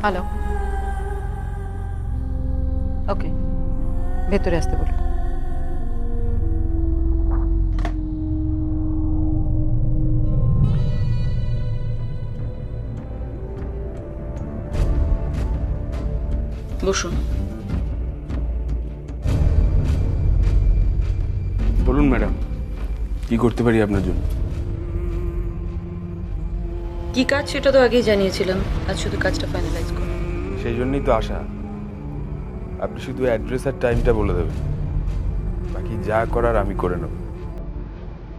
Hello, ওকে, ভেতরে আসতে বলো। বসুন। বলুন ম্যাডাম, কি করতে পারি আপনার জন্য? কি কাজ সেটা তো আগেই জানিয়েছিলাম, আজ শুধু কাজটা ফাইনালাইজ করুন। সেই জন্যই তো আসা। আপনি শুধু অ্যাড্রেস আর টাইমটা বলে দেবেন, বাকি যা করার আমি করে নেব।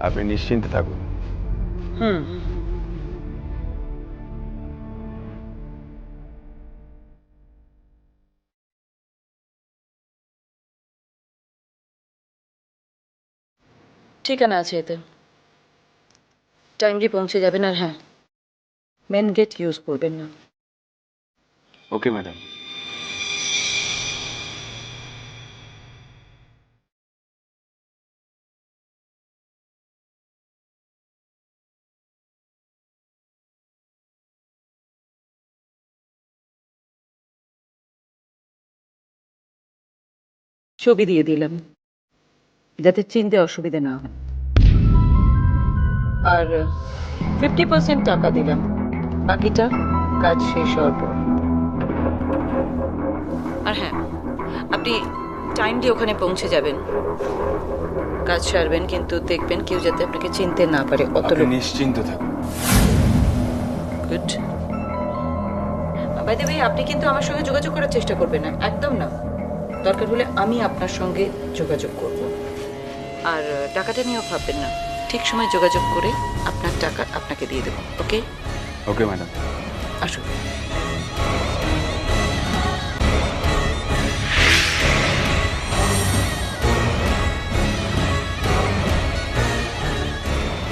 আপনি নিশ্চিন্তে থাকুন। হুম। ঠিকানা আছে এতে, টাইমলি পৌঁছে যাবেন। আর হ্যাঁ, মেন গেট ইউজ করবেন না। Okay madam. ছবি দিয়ে দিলাম যাতে চিনতে অসুবিধা না হয়, আর 50% টাকা দিলাম, বাকিটা কাজ শেষ হওয়ার পর। আর হ্যাঁ, আপনি টাইমলি ওখানে পৌঁছে যাবেন, কাজ সারবেন, কিন্তু দেখবেন কেউ যাতে আপনাকে চিনতে না পারে। অত আপনি লোক। নিশ্চিন্ত থাকুন। গুড। বাই দ্য ওয়ে, আপনি কিন্তু আমার সঙ্গে যোগাযোগ করার চেষ্টা করবেন না, একদম না। দরকার হলে আমি আপনার সঙ্গে যোগাযোগ করব। আর টাকাটা নিয়েও ভাববেন না, ঠিক সময় যোগাযোগ করে আপনার টাকা আপনাকে দিয়ে দেবো। ওকে? Okay madam. আসুন।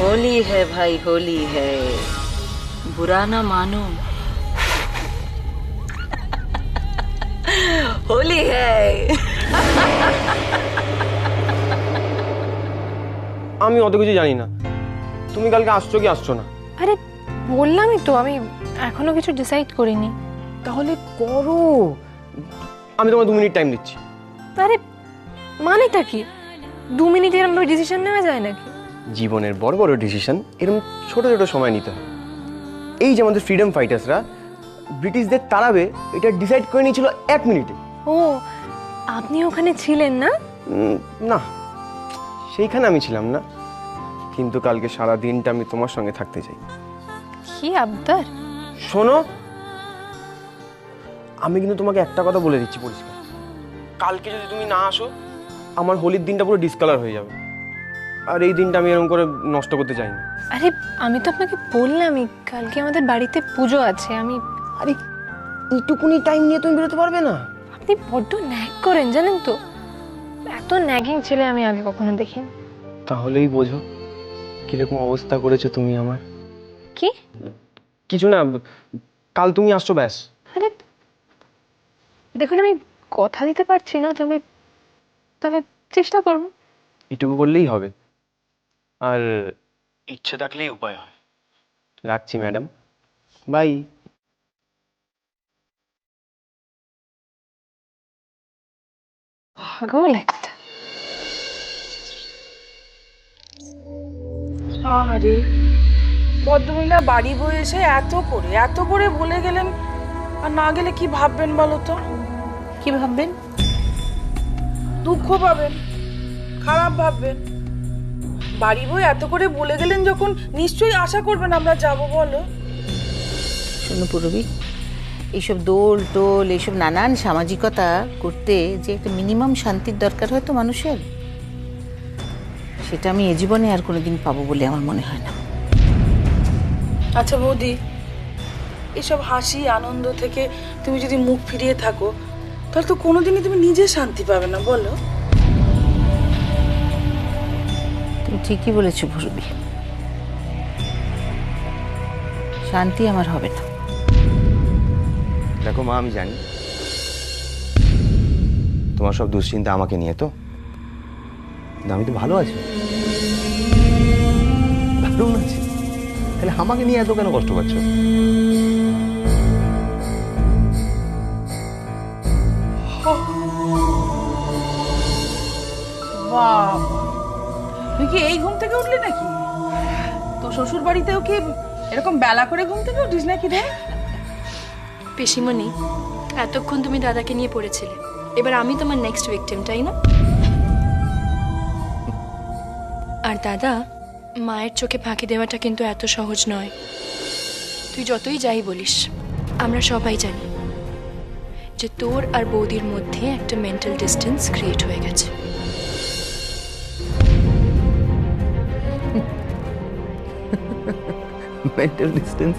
होली है भाई, होली है, बुरा ना मानो, होली है। আমি অত কিছু জানি না। তুমি কালকে আসছো কি আসছো না? আরে বললামই তো, আমি এখনো কিছু ডিসাইড করিনি। তাহলে করো, আমি তোমার 2 মিনিট টাইম দিচ্ছি। আরে মানেটা কি? 2 মিনিটে এরকম ডিসিশন নেওয়া যায় নাকি? জীবনের বড় বড় ডিসিশন এরকম ছোট ছোট সময় নিতে হয়। এই যে আমাদের ফ্রিডম ফাইটার্সরা ব্রিটিশদের তাড়াবে, এটা ডিসাইড করে নিয়েছিল 1 মিনিটে। ও, আপনি ওখানে ছিলেন না? না, সেইখানে আমি ছিলাম না, কিন্তু কালকে সারা দিনটা আমি তোমার সঙ্গে থাকতে চাই। কি আবদার! শোনো, আমি কিন্তু তোমাকে একটা কথা বলে দিচ্ছি পরিষ্কার, কালকে যদি তুমি না আসো আমার হোলির দিনটা পুরো ডিসকালার হয়ে যাবে, আর এই দিনটা আমি এরকম করে নষ্ট করতে চাই না। আরে আমি তো আপনাকে বললামই, কালকে আমাদের বাড়িতে পুজো আছে। আরে এইটুকুনি টাইম নিয়ে তুমি বেরোতে পারবে না? আপনি বড্ড ন্যাগ করেন জানেন তো, এত ন্যাগিং ছেলে আমি আগে কখনো দেখিনি। তাহলেই বোঝো কিরকম অবস্থা করেছো তুমি আমার। কি? কিছু না, কাল তুমি আসছো ব্যাস। আরে দেখুন, আমি কথা দিতে পারছি না, তবে চেষ্টা করবো। এটুকু করলেই হবে, আর ইচ্ছে থাকলেই উপায় হয়। রাখছি ম্যাডাম, বাই। পাগল একটা। আরে ভদ্রমহিলা বাড়ি বয়ে এসে এত করে বলে গেলেন, আর না গেলে কি ভাববেন বলো তো? কি ভাববেন? দুঃখ পাবেন, খারাপ ভাববেন। বাড়ি বয়ে এত করে বলে গেলেন যখন, নিশ্চয়ই আশা করবেন আমরা যাব, বলো? শোনো পূরবী, এইসব দোল টোল, এইসব নানান সামাজিকতা করতে যে একটা মিনিমাম শান্তির দরকার হয় তো মানুষের, সেটা আমি এ জীবনে আর কোনোদিন পাবো বলে আমার মনে হয় না। আচ্ছা বৌদি, এসব হাসি আনন্দ থেকে তুমি যদি মুখ ফিরিয়ে থাকো, তাহলে তো কোনোদিনই তুমি নিজে শান্তি পাবে না, বলো? তুমি ঠিকই বলেছো পূরবী, শান্তি আমার হবে না। দেখো মা, আমি জানি তোমার সব দুশ্চিন্তা আমাকে নিয়ে, তো কিন্তু আমি তো ভালো আছি, দারুণ আছি, তাহলে আমাকে নিয়ে এত কেন কষ্ট পাচ্ছ? বাহ, তুই কি এই ঘুম থেকে উঠলি নাকি? তো শ্বশুর বাড়িতেও কি এরকম বেলা করে ঘুম থেকে উঠিস নাকি রে? পিসিমণি, এতক্ষণ তুমি দাদাকে নিয়ে পড়েছিলে, এবার আমি তোমার নেক্সট ভিকটিম, তাই না? আর দাদা, মায়ের চোখে ফাঁকি দেওয়াটা কিন্তু এত সহজ নয়। তুই যতই যাই বলিস, আমরা সবাই জানি যে তোর আর বৌদির মধ্যে একটা মেন্টাল ডিস্টেন্স ক্রিয়েট হয়ে গেছে। Mental distance?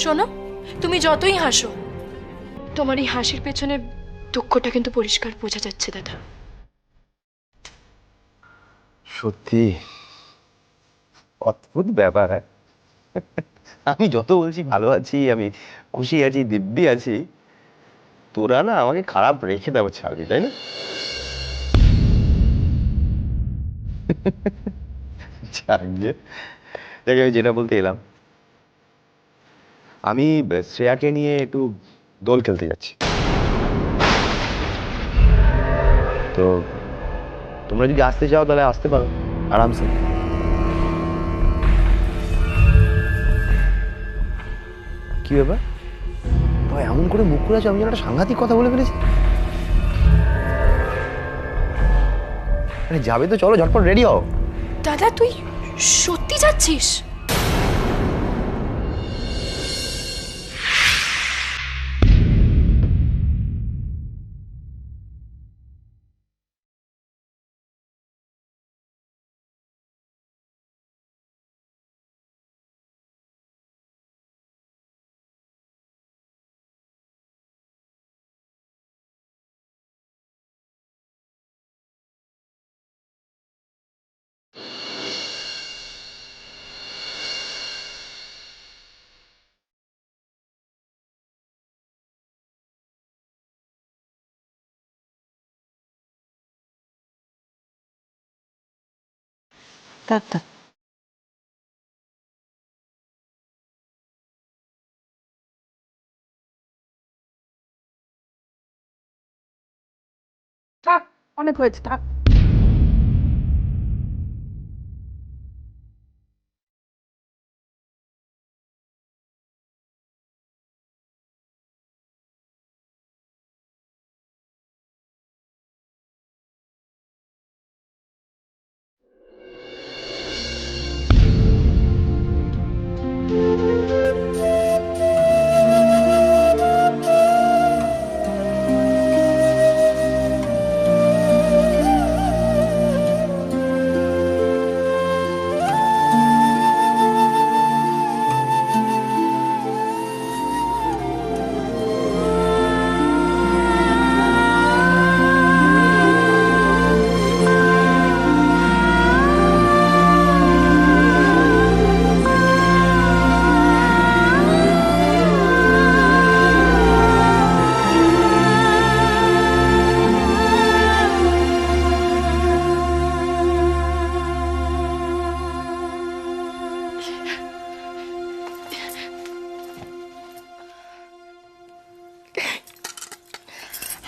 শোনো, তুমি যতই হাসো, তোমার এই হাসির পেছনে দুঃখটা কিন্তু পরিষ্কার বোঝা যাচ্ছে দাদা। সত্যি অদ্ভুত ব্যাপার। আমি যত বলছি ভালো আছি, আমি খুশি আছি, দিব্যি আছি, তোরা না আমাকে খারাপ রেখে দেবো ছাড়বি, তাই না? যাকে আমি যেটা বলতে এলাম, আমি শ্রেয়াকে নিয়ে একটু দোল খেলতে যাচ্ছি। তো তোমরা যদি আসতে চাও তাহলে আসতে পারো আরামসে। কি ব্যাপার ভাই, এমন করে মুখ করে আছো? আমি যেন একটা সাংঘাতিক কথা বলে ফেলেছি। আরে যাবে তো চলো, ঝটপট রেডি হও। দাদা, তুই সত্যি যাচ্ছিস? থাক থাক। থাক, অনেক হয়েছে, থাক।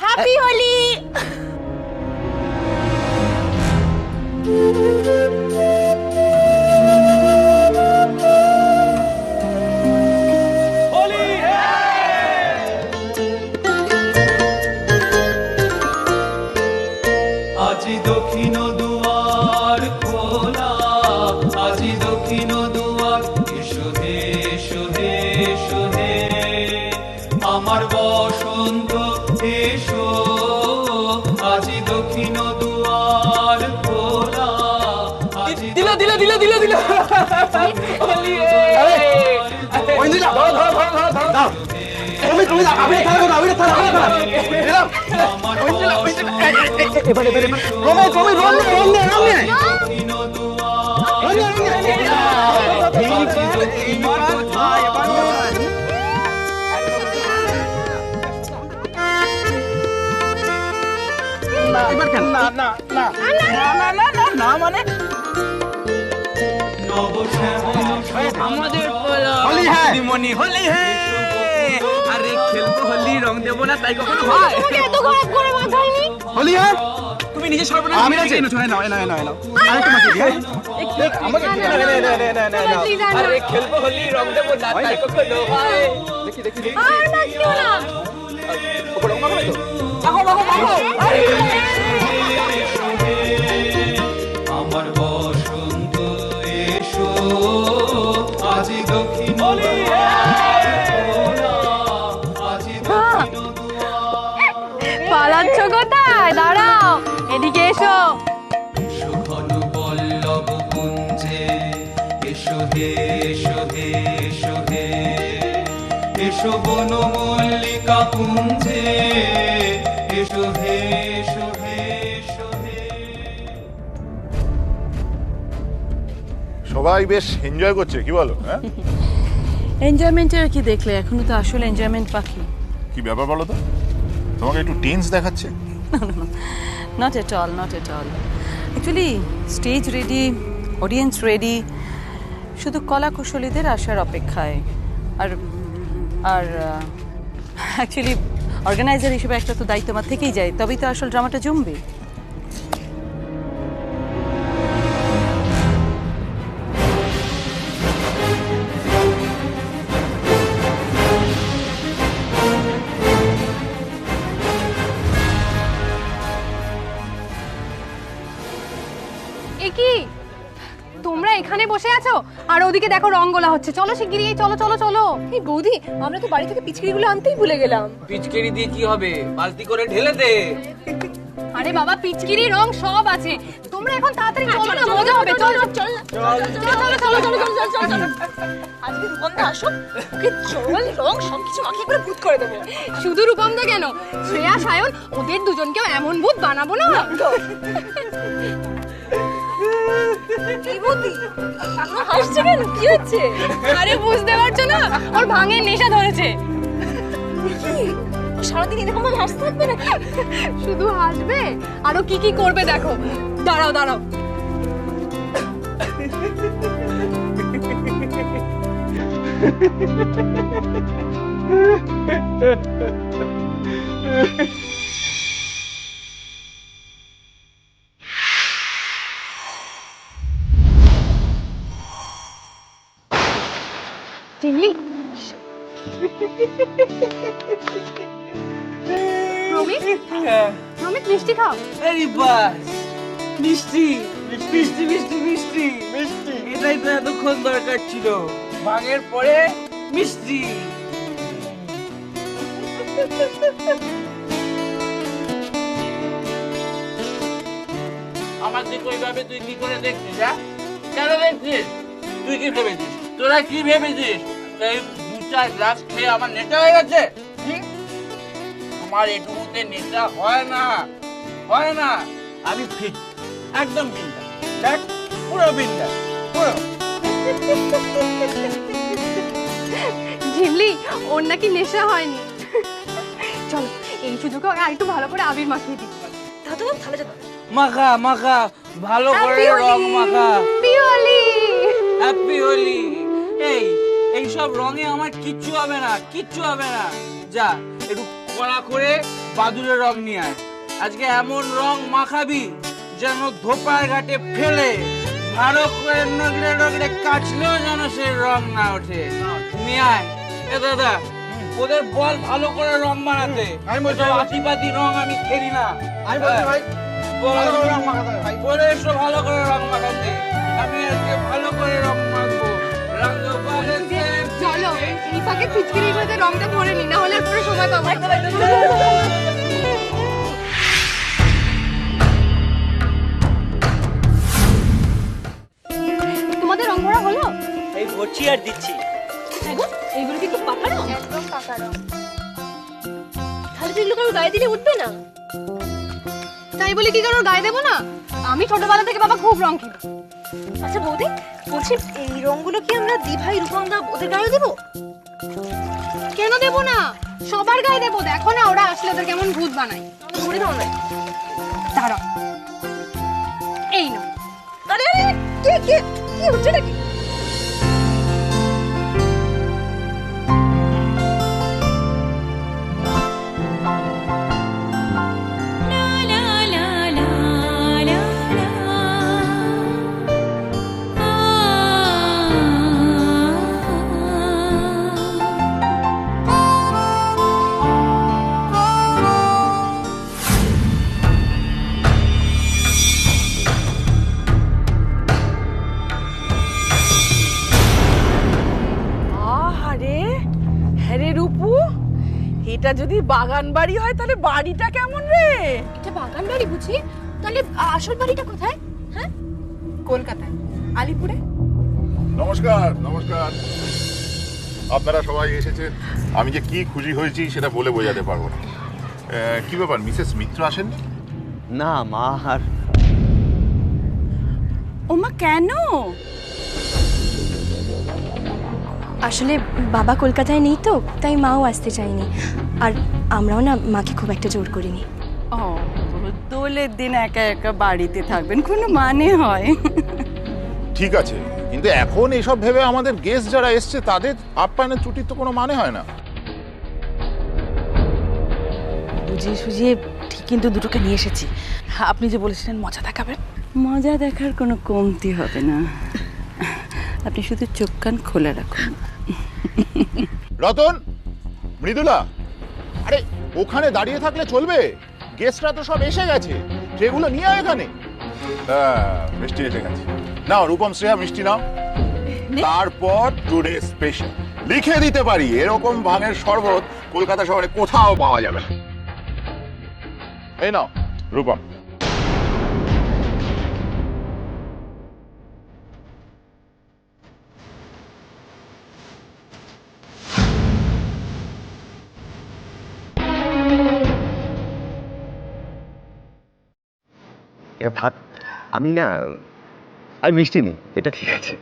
হ্যাপি হোলি। আজি দক্ষিণ দুয়ার খোলা, আজি দক্ষিণ দুয়ার, এসো হে এসো হে এসো হে আমার বসন্ত এসো, আজি দক্ষিণ দুয়ার খোলা। দিল দিল দিল দিল দিল। আমাদের হোলি হ্যাঁ, হোলি হ্যাঁ, আরে খেলবো হোলি, রং দেবো না, তাই কখনো হয়? হোলি হ্যাঁ? তুমি নিজে সর্বনাশ আমি আছে না, নাও নাও নাও নাও আরে তোমাকে দিই আমাকে আরে খেলবো হোলি, রং দেবো না, তাই কখনো হয়? দেখি দেখি আর নাচিও না ওপরে রং মাখো তো মাখো আমার বসন্ত এসো আজি দক্ষিণ পালাচ্ছ কোথায়? দাঁড়াও, এদিকে এসো। এসো ঘন পল্লব পুঞ্জে, এসো হে এসো হে এসো হে, এসো বন মল্লিকা পুঞ্জে, এসো হে এসো হে এসো হে। সবাই বেশ এনজয় করছে, কি বলো? হ্যাঁ, এনজয়মেন্টের কি দেখলে? এখনো তো আসলে এনজয়মেন্ট বাকি। কি ব্যাপার বলো তো, তোমাকে একটু টেন্স দেখাচ্ছে। Not at all, not at all. Actually stage ready, audience ready, শুধু কলা কুশলীদের আসার অপেক্ষায়। আর আর অ্যাকচুয়ালি অর্গানাইজার হিসেবে একটা তো দায়িত্ব আমার থেকেই যায়, তবেই তো আসল ড্রামাটা জমবে। এ কি, তোমরা এখানে বসে আছো আর ওদিকে দেখো রং গোলা হচ্ছে? চলো শিগগিরই, চলো চলো চলো। এই বৌদি, আমরা তো বাড়ি থেকে পিচকিরিগুলো আনতেই ভুলে গেলাম। পিচকারি দিয়ে কি হবে, বালতি করে ঢেলে দে। আরে বাবা, পিচকিরি রং সব আছে, তোমরা এখন তাড়াতাড়ি চলো না, মজা হবে। চলো চল চলো চলো চলো চলো চলো চলো। আজকে রূপমদা আসো, ওকে জল রং সবকিছু মাখিয়ে করে ভূত করে দেবো। শুধু রূপমদা কেন, শ্রেয়া সায়ন ওদের দুজনকেও এমন ভূত বানাবো না। হাসছে কেন, কি হচ্ছে? আরে বুঝতে পারছো না, ওর ভাঙের নেশা ধরেছে। সারাদিন এরকম ভাবে হাসতে থাকবে নাকি? শুধু হাসবে, আরো কি কি করবে দেখো। দাঁড়াও দাঁড়াও। চিনলি? রমিক, রমিক মিষ্টি খাও। এই বাস, মিষ্টি মিষ্টি মিষ্টি মিষ্টি মিষ্টি, এটাই তো এতক্ষণ দরকার ছিল। ভাগের পরে মিষ্টি। আমার দিকে ওইভাবে তুই কি করে দেখছিস? হ্যাঁ, কেন দেখছিস? তুই কি ভেবেছিস? তোরা কি ভেবেছিস? এই 2-4 গ্লাস খেয়ে আমার নেশা হয়ে গেছে? আমার এটুকুতে নেশা হয় না, হয় না। আমি ফিট, একদম বিন্দাস, দেখ পুরো বিন্দাস, পুরো। ঝিমলি, ওর নাকি নেশা হয়নি। চলো এই সুযোগে ওকে আরেকটু ভালো করে আবির মাখিয়ে দিই। দাদু তাহলে যা, মাখা মাখা, ভালো করে রং মাখা। Happy Holi, happy Holi. এই সব রঙে আমার কিচ্ছু হবে না, কিচ্ছু হবে না। যা একটু কড়া করে বাদুড়ের রং নিয়ে আয়। আজকে এমন রং মাখাবি যেন ধোপার ঘাটে ফেলে ভালো করে নগড়ে নগড়ে কাচলেও যেন সেই রং না ওঠে। নিয়ে আয়। এ দাদা, ওদের বল ভালো করে রং বানাতে। আমি বলছি আতিপাতি রং আমি খেলি না। আমি বলছি ভাই, বলে এসো ভালো করে রং মাখাতে। আমি আজকে ভালো করে রং মাখবো। চলো এই ফাঁকে পিচকিরি করে রংটা ভরে নি, না হলে আর পুরো সময় পাবো না। তোমাদের রং ভরা হলো? এই ভরছি আর দিচ্ছি। এইগুলো কি একটু পাকা রং? একদম পাকা রং। তাহলে তো এগুলো কারোর গায়ে দিলে উঠবে না। তাই বলে কি কারোর গায়ে দেবো না? আমি ছোটবেলা থেকে বাবা খুব রং খেলি। আচ্ছা বৌদি, বলছি এই রংগুলো কি আমরা দিভাই রূপমদা ওদের গায়ে দেবো? কেন দেবো না, সবার গায়ে দেবো। দেখো না ওরা আসলে ওদের কেমন ভূত বানায়। ধরে দাও না, দাঁড়াও। এই নাও। আরে আরে, কি কি কি হচ্ছে নাকি? বাগান বাড়ি হয় তাহলে বাড়িটা কেমন রে? এটা বাগান বাড়ি বুঝি? তাহলে আসল বাড়িটা কোথায়? হ্যাঁ, কলকাতায়, আলিপুরে। নমস্কার নমস্কার, আপনারা সবাই এসেছেন। আমি যে কি খুশি হয়েছি সেটা বলে বোঝাতে পারবো না। কি ব্যাপার, মিসেস মিত্র আসেননি? না মা আর ওমা কেন? আসলে বাবা কলকাতায় নেই তো, তাই মাও আসতে চায়নি। আর আমরাও না মাকে খুব একটা জোর করিনি। ও, দোলের দিন একা একা বাড়িতে থাকবেন, কোনো মানে হয়? ঠিক আছে, কিন্তু এখন এইসব ভেবে আমাদের গেস্ট যারা এসছে তাদের আপ্যায়নের ছুটির তো কোনো মানে হয় না। বুঝিয়ে সুঝিয়ে ঠিক কিন্তু দুটোকে নিয়ে এসেছি। আপনি যে বলেছিলেন মজা দেখাবেন। মজা দেখার কোনো কমতি হবে না, আপনি শুধু চোখ কান খোলা রাখুন। রতন, মৃদুলা, আরে ওখানে দাঁড়িয়ে থাকলে চলবে? গেস্টরা তো সব এসে গেছে, সেগুলো নিয়ে আয় এখানে। মিষ্টি এসে গেছে, নাও রূপম শ্রেয়া মিষ্টি নাও। তারপর টুডে স্পেশাল লিখে দিতে পারি, এরকম ভাঙের শরবত কলকাতা শহরে কোথাও পাওয়া যাবে না। এই নাও রূপম। ভাত আমি না, আর মিষ্টি নেই, এটা ঠিক আছে।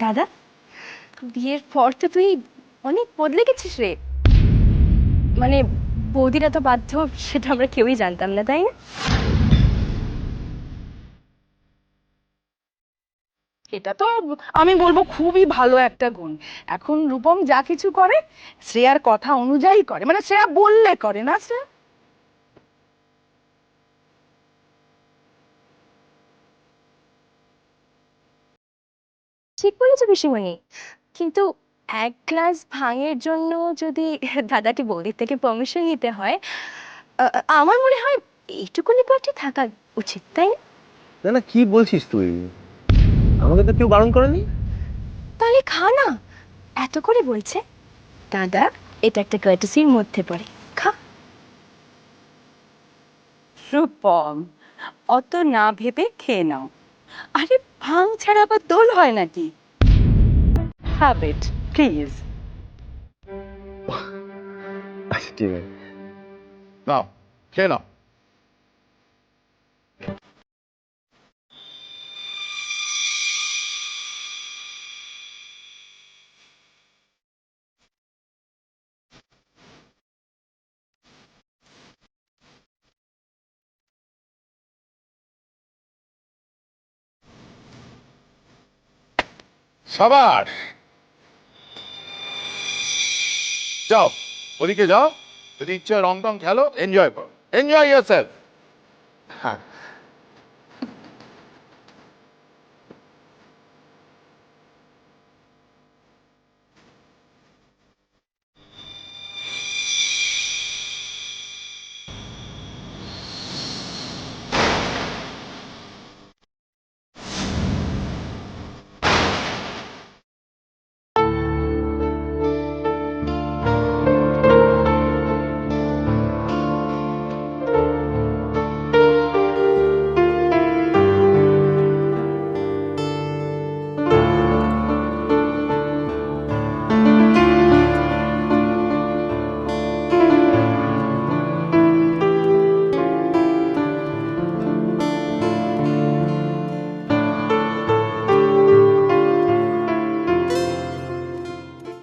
দাদা, বিয়ের পর তো তুই অনেক বদলে গেছিস রে। মানে বৌদিরা তো বাধ্য, সেটা আমরা কেউই জানতাম না, তাই না? এটা তো আমি বলবো খুবই ভালো একটা গুণ। এখন রূপম যা কিছু করে শ্রেয়ার কথা অনুযায়ী করে, মানে শ্রেয়া বললে করে না। শ্রেয়া ঠিক বলেছো পিসিমণি, কিন্তু এক গ্লাস ভাঙের জন্য যদি দাদাকে বৌদির থেকে পারমিশন নিতে হয়, আমার মনে হয় এইটুকুনি পার্টি থাকা উচিত, তাই না? না না, কি বলছিস তুই? আমাকে তো কেউ বারণ করেনি। তাহলে খা না, এত করে বলছে দাদা, এটা একটা কার্টেসির মধ্যে পড়ে, খা। রূপম, অত না ভেবে খেয়ে নাও। আরে ভাং ছাড়া আবার দোল হয় নাকি? Have it please. আচ্ছা ঠিক আছে। নাও খেয়ে নাও। সাবাস, যাও ওদিকে যাও, যদি ইচ্ছে রং টং খেলো, এনজয় করো, এনজয় ইয়ারসেলফ। হ্যাঁ